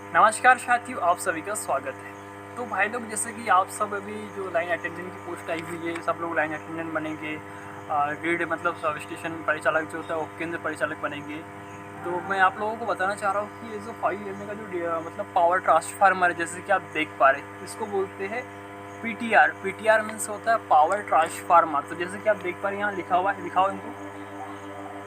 नमस्कार साथियों, आप सभी का स्वागत है। तो भाई लोग, जैसे कि आप सब अभी जो लाइन अटेंडेंट की पोस्ट आई हुई है, सब लोग लाइन अटेंडेंट बनेंगे। ग्रिड मतलब सब स्टेशन परिचालक जो होता है वो केंद्र परिचालक बनेंगे। तो मैं आप लोगों को बताना चाह रहा हूँ कि ये जो 5 MA का जो मतलब पावर ट्रांसफार्मर है, जैसे कि आप देख पा रहे हैं, इसको बोलते हैं PTR। PTR मीन्स होता है पावर ट्रांसफार्मर। तो जैसे कि आप देख पा रहे हैं, यहाँ लिखा हुआ है, दिखाओ इनको।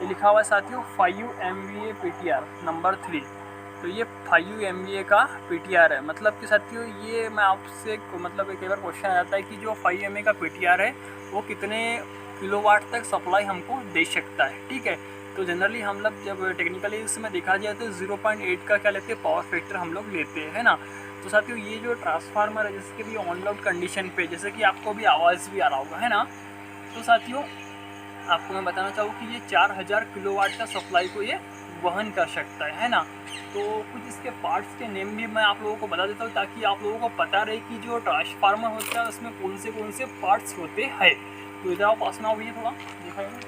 ये लिखा हुआ है साथियों 5 MVA PTR नंबर 3। तो ये 5 MVA का PTR है। मतलब कि साथियों, ये मैं आपसे मतलब कई बार क्वेश्चन आ जाता है कि जो 5 MA का PTR है वो कितने किलोवाट तक सप्लाई हमको दे सकता है। ठीक है, तो जनरली हम लोग जब टेक्निकली इसमें देखा जाए तो 0.8 का क्या लेते हैं, पावर फैक्टर हम लोग लेते हैं, है ना। तो साथियों, ये जो ट्रांसफार्मर है, जैसे कि भी ऑन लोड कंडीशन पे, जैसे कि आपको भी आवाज़ भी आ रहा होगा, है ना। तो साथियों, आपको मैं बताना चाहूँ कि ये 4000 किलोवाट का सप्लाई को ये वहन कर सकता है ना। तो कुछ इसके पार्ट्स के नेम भी मैं आप लोगों को बता देता हूँ, ताकि आप लोगों को पता रहे कि जो ट्रांसफार्मर होता है उसमें कौन से पार्ट्स होते हैं। तो इधर आप पास में हुई थोड़ा दिखाएंगे।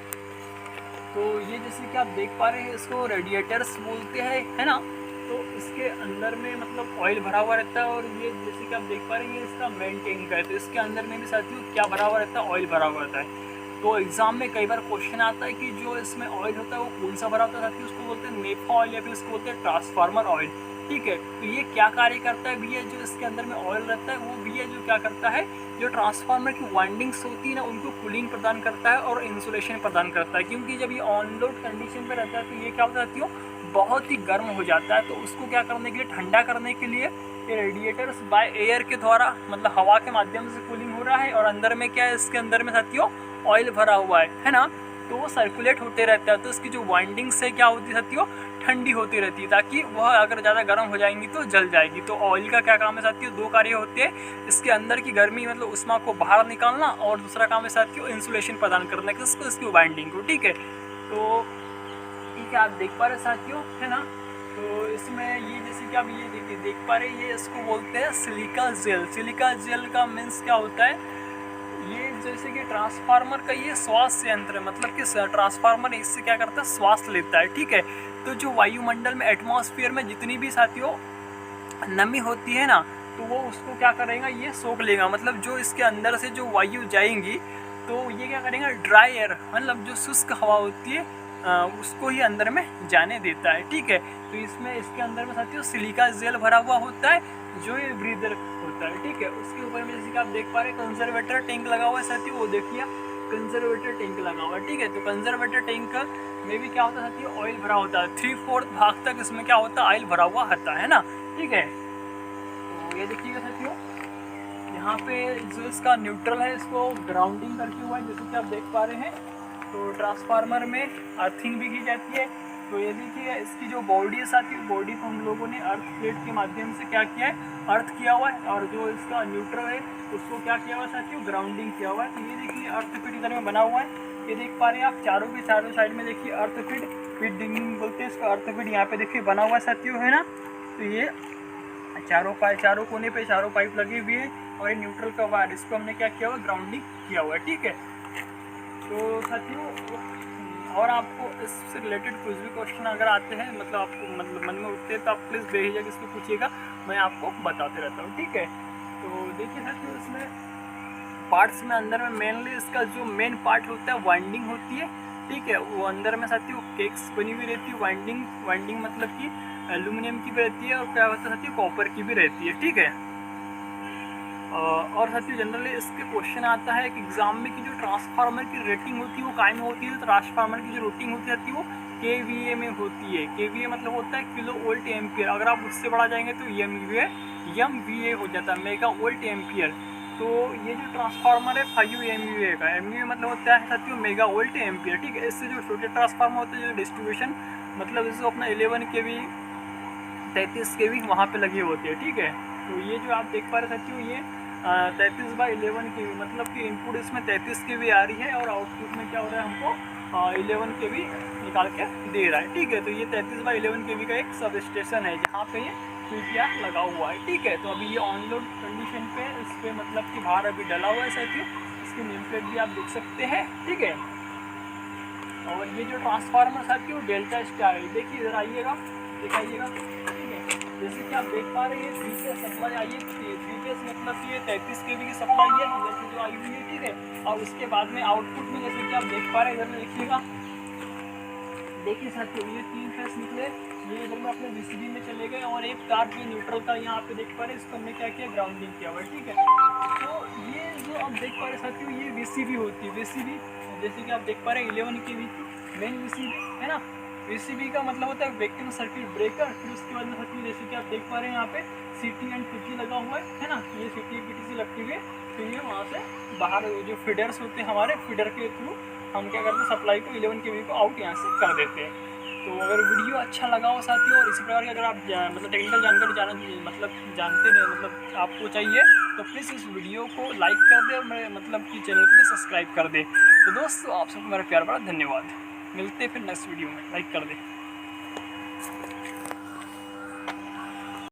तो ये जैसे कि आप देख पा रहे हैं, इसको रेडिएटर्स बोलते हैं, है ना। तो इसके अंदर में मतलब ऑयल भरा हुआ रहता है, और ये जैसे कि आप देख पा रहे हैं, ये इसका मेन टैंक है। तो इसके अंदर में भी साथियों क्या भरा हुआ रहता है, ऑयल भरा हुआ रहता है। तो एग्जाम में कई बार क्वेश्चन आता है कि जो इसमें ऑयल होता है वो कौन सा भरा होता है साथियों, उसको बोलते हैं नेफा ऑयल या फिर उसको बोलते हैं ट्रांसफार्मर ऑयल। ठीक है, तो ये क्या कार्य करता है भैया, जो इसके अंदर में ऑयल रहता है वो भैया जो क्या करता है, जो ट्रांसफार्मर की वाइंडिंग्स होती है ना, उनको कूलिंग प्रदान करता है और इंसुलेशन प्रदान करता है। क्योंकि जब ये ऑन लोड कंडीशन पे रहता है तो ये क्या होता है साथियों, बहुत ही गर्म हो जाता है। तो उसको क्या करने के लिए, ठंडा करने के लिए ये रेडिएटर्स बाय एयर के द्वारा, मतलब हवा के माध्यम से कूलिंग हो रहा है, और अंदर में क्या है, इसके अंदर में साथियों ऑयल भरा हुआ है ना। तो वो सर्कुलेट होते रहता है, तो इसकी जो वाइंडिंग्स है क्या होती है साथियों, ठंडी होती रहती है, ताकि वह अगर ज़्यादा गर्म हो जाएंगी तो जल जाएगी। तो ऑयल का क्या काम है साथियों, दो कार्य होते हैं, इसके अंदर की गर्मी मतलब उष्मा को बाहर निकालना, और दूसरा काम है साथियों इंसुलेशन प्रदान करना किसको, इसकी वाइंडिंग को। ठीक है, तो ठीक है, आप देख पा रहे साथियों, है ना। तो इसमें ये जैसे कि आप ये देख पा रहे हैं, ये इसको बोलते हैं सिलिका जेल। सिलिका जेल का मीन्स क्या होता है, ये जैसे कि ट्रांसफार्मर का ये श्वास यंत्र है। मतलब कि ट्रांसफार्मर इससे क्या करता है, श्वास लेता है। ठीक है, तो जो वायुमंडल में, एटमॉस्फेयर में जितनी भी साथियों नमी होती है ना, तो वो उसको क्या करेगा, ये सोख लेगा। मतलब जो इसके अंदर से जो वायु जाएंगी तो ये क्या करेगा, ड्राई एयर मतलब जो शुष्क हवा होती है उसको ही अंदर में जाने देता है। ठीक है, तो इसमें इसके अंदर में साथियों सिलिका जेल भरा हुआ होता है, जो ये ब्रीदर होता है। ठीक है, उसके ऊपर में जैसे कि आप देख पा रहे हैं कंजर्वेटर टैंक लगा हुआ है साथियों, वो देखिए कंजर्वेटर टैंक लगा हुआ है। ठीक है, तो कंजर्वेटर टैंक में भी क्या होता है साथियों, ऑयल भरा होता है। 3/4 भाग तक इसमें क्या होता है, ऑयल भरा हुआ होता है ना। ठीक है, तो ये देखिएगा साथियों, यहाँ पे जो इसका न्यूट्रल है, इसको ग्राउंडिंग करके हुआ है, जैसे कि आप देख पा रहे हैं। तो ट्रांसफार्मर में अर्थिंग भी की जाती है। तो ये देखिए, इसकी जो बॉडी है साथियों, बॉडी को हम लोगों ने अर्थ प्लेट के माध्यम से क्या किया है, अर्थ किया हुआ है, और जो इसका न्यूट्रल है उसको क्या किया हुआ है साथियों, ग्राउंडिंग किया हुआ है। तो ये देखिए अर्थ फिट इधर में बना हुआ है, ये देख पा रहे हैं आप, चारों के चारों साइड में देखिए अर्थ फिट डिंगिंग बोलते हैं इसका, अर्थ फिट यहाँ पे देखिए बना हुआ है साथियों, है ना। तो ये चारों कोने पे चारों पाइप लगी हुई है, और ये न्यूट्रल का वायर, इसको हमने क्या किया हुआ, ग्राउंडिंग किया हुआ है। ठीक है, तो साथियों, और आपको इससे रिलेटेड कुछ भी क्वेश्चन अगर आते हैं, मतलब आपको मतलब मन में उठते हैं, तो आप प्लीज़ बेहिचक इसको पूछिएगा, मैं आपको बताते रहता हूँ। ठीक है, तो देखिए साथियों, इसमें पार्ट्स में अंदर में मेनली इसका जो मेन पार्ट होता है वाइंडिंग होती है। ठीक है, वो अंदर में साथियों केक्स बनी हुई रहती है, वाइंडिंग मतलब कि एल्यूमिनियम की भी रहती है, और क्या होता है साथियों, कॉपर की भी रहती है। ठीक है, और साथियों जनरली इसके क्वेश्चन आता है कि एग्जाम में कि जो ट्रांसफार्मर की रेटिंग होती है वो काय में होती है। तो ट्रांसफार्मर की जो रेटिंग होती है वो KVA में होती है। KVA मतलब होता है किलो वोल्ट एम्पियर। अगर आप उससे बढ़ा जाएंगे तो MVA हो जाता है, मेगा वोल्ट एम्पियर। तो ये जो ट्रांसफार्मर है 5 MVA का, MVA मतलब होता है साथियों मेगा वोल्ट एम्पियर। ठीक है, इससे जो छोटे ट्रांसफार्मर होते हैं, जो डिस्ट्रीब्यूशन मतलब इसको अपना 11 kV 33 kV वहाँ पे लगे होते हैं। ठीक है, तो ये जो आप देख पा रहे साथियों, ये 33/11 kV, मतलब कि इनपुट इसमें 33 kV आ रही है, और आउटपुट में क्या हो रहा है, हमको 11 kV निकाल के दे रहा है। ठीक है, तो ये 33/11 kV का एक सब स्टेशन है, जहाँ पे ये PTR लगा हुआ है। ठीक है, तो अभी ये ऑन लोड कंडीशन पे, इस पर मतलब कि बाहर अभी डला हुआ है साथियों, इसकी नेम प्लेट भी आप देख सकते हैं। ठीक है, और ये जो ट्रांसफार्मर साथियों डेल्टा स्टार है, देखिए इधर आइएगा, दिखाइएगा। ठीक है, जैसे कि आप देख पा रहे हैं 3 फेस सप्लाई आई है। 3 फेस मतलब कि ये 33 kV की सप्लाई है इधर से जो आई हुई है, ठीक है। और उसके बाद में आउटपुट में जैसे कि आप देख पा रहे हैं, इधर में देखिएगा, देखिए साथियों ये 3 फेस निकले, ये इधर में अपने VCB में चले गए और एक तार जो न्यूट्रल का यहाँ पे देख पा रहे हैं, इसको हमने क्या किया, ग्राउंडिंग किया हुआ है, ठीक है। तो ये जो आप देख पा रहे हैं साथियों, ये VCB होती है। VCB जैसे कि आप देख पा रहे हैं 11 kV की मेन VCB है ना। VCB का मतलब होता है वैक्यूम सर्किट ब्रेकर। फिर उसके बाद में साथियों जैसे कि आप देख पा रहे हैं यहाँ पे CT एंड PT लगा हुआ है ना। ये CT PT से लगती हुई है, फिर ये वहाँ से बाहर जो फीडर्स होते हैं हमारे, फीडर के थ्रू हम क्या करते हैं, सप्लाई को 11 kV को आउट यहाँ से कर देते हैं। तो अगर वीडियो अच्छा लगा हो साथियों, और इसी प्रकार की अगर आप मतलब टेक्निकल जानकारी जानते रहे, मतलब आपको चाहिए, तो प्लीज़ इस वीडियो को लाइक कर दे और मेरे मतलब कि चैनल को भी सब्सक्राइब कर दे। तो दोस्तों आप सबको मेरा प्यार बड़ा धन्यवाद। मिलते हैं फिर नेक्स्ट वीडियो में, लाइक कर दे।